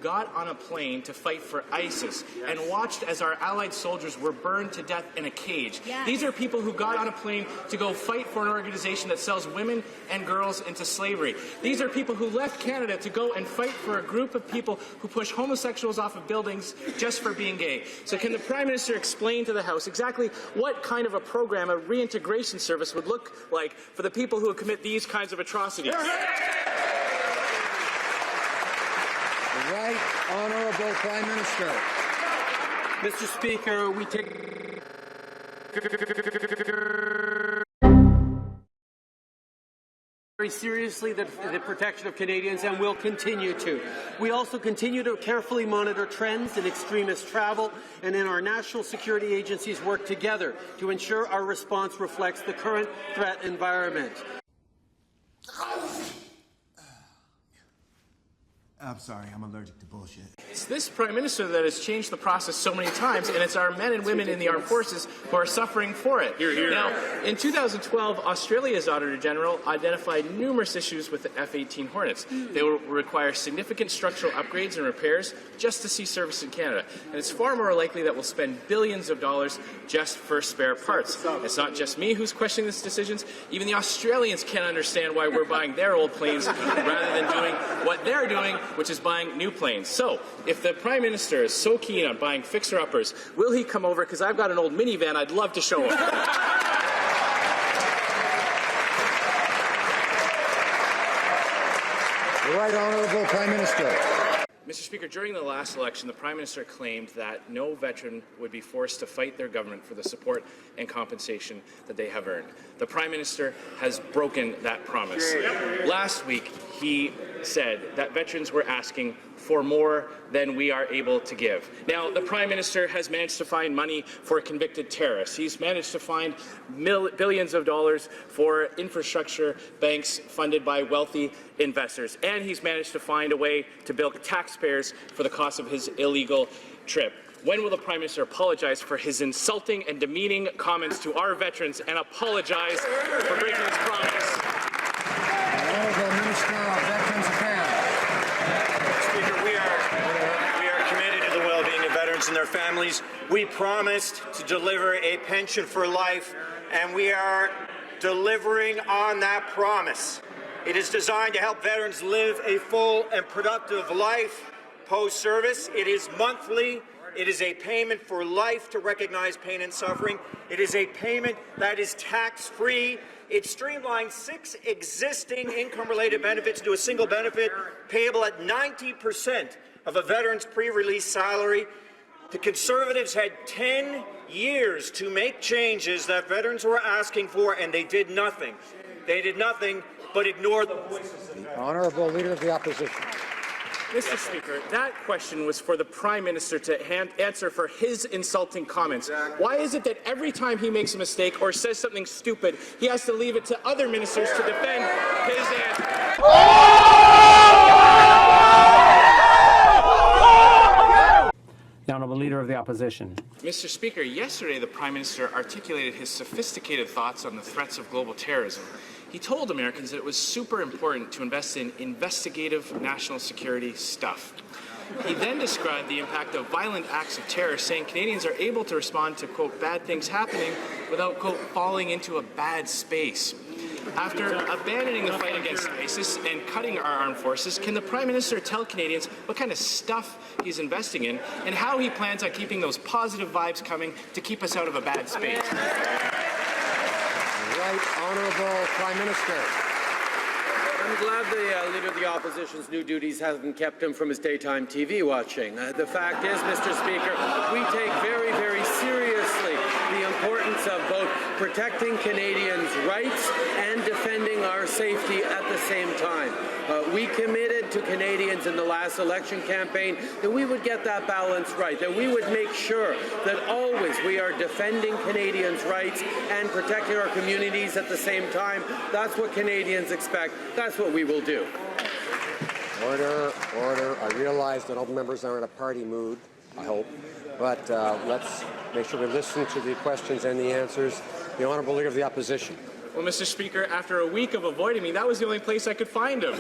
got on a plane to fight for ISIS and watched as our allied soldiers were burned to death in a cage. Yes. These are people who got on a plane to go fight for an organization that sells women and girls into slavery. These are people who left Canada to go and fight for a group of people who push homosexuals off of buildings just for being gay. So can the Prime Minister explain to the House exactly what kind of a program, a reintegration service, would look like for the people who commit these kinds of atrocities? The Right Honourable Prime Minister. Mr. Speaker, we take very seriously the protection of Canadians and will continue to. We also continue to carefully monitor trends in extremist travel, and in our national security agencies work together to ensure our response reflects the current threat environment. I'm sorry, I'm allergic to bullshit. It's this Prime Minister that has changed the process so many times, and it's our men and women in the armed forces who are suffering for it. Hear, hear. Now, in 2012, Australia's Auditor General identified numerous issues with the F-18 Hornets. They will require significant structural upgrades and repairs just to see service in Canada. And it's far more likely that we'll spend billions of dollars just for spare parts. It's not just me who's questioning these decisions. Even the Australians can't understand why we're buying their old planes rather than doing what they're doing, which is buying new planes. So, if the Prime Minister is so keen on buying fixer-uppers, will he come over? Because I've got an old minivan I'd love to show him. The Right Honourable Prime Minister. Mr. Speaker, during the last election, the Prime Minister claimed that no veteran would be forced to fight their government for the support and compensation that they have earned. The Prime Minister has broken that promise. Last week, he said that veterans were asking for more than we are able to give. Now, the Prime Minister has managed to find money for convicted terrorists. He's managed to find billions of dollars for infrastructure banks funded by wealthy investors. And he's managed to find a way to bill taxpayers for the cost of his illegal trip. When will the Prime Minister apologize for his insulting and demeaning comments to our veterans and apologize for breaking his promise? The Honourable Minister of Veterans Affairs. Speaker, we are committed to the well-being of veterans and their families. We promised to deliver a pension for life, and we are delivering on that promise. It is designed to help veterans live a full and productive life post-service. It is monthly. It is a payment for life to recognize pain and suffering. It is a payment that is tax-free. It streamlines 6 existing income-related benefits to a single benefit payable at 90% of a veteran's pre-release salary. The Conservatives had 10 years to make changes that veterans were asking for, and they did nothing. They did nothing but ignore the voices of the Honourable Leader of the Opposition. Mr. Speaker, that question was for the Prime Minister to answer for his insulting comments. Why is it that every time he makes a mistake or says something stupid, he has to leave it to other ministers to defend his answer? The Honourable Leader of the Opposition. Mr. Speaker, yesterday the Prime Minister articulated his sophisticated thoughts on the threats of global terrorism. He told Americans that it was super important to invest in investigative national security stuff. He then described the impact of violent acts of terror, saying Canadians are able to respond to, quote, bad things happening without, quote, falling into a bad space. After abandoning the fight against ISIS and cutting our armed forces, can the Prime Minister tell Canadians what kind of stuff he's investing in and how he plans on keeping those positive vibes coming to keep us out of a bad space? Right Honourable Prime Minister. I'm glad the Leader of the Opposition's new duties hasn't kept him from his daytime TV watching. The fact is, Mr. Speaker, we take very, very seriously the importance of both protecting Canadians' rights and defending our safety at the same time. We committed to Canadians in the last election campaign that we would get that balance right, that we would make sure that always we are defending Canadians' rights and protecting our communities at the same time. That's what Canadians expect. That's what we will do. Order, order. I realize that all the members are in a party mood, I hope, but let's make sure we listen to the questions and the answers. The Honourable Leader of the Opposition. Well, Mr. Speaker, after a week of avoiding me, that was the only place I could find him.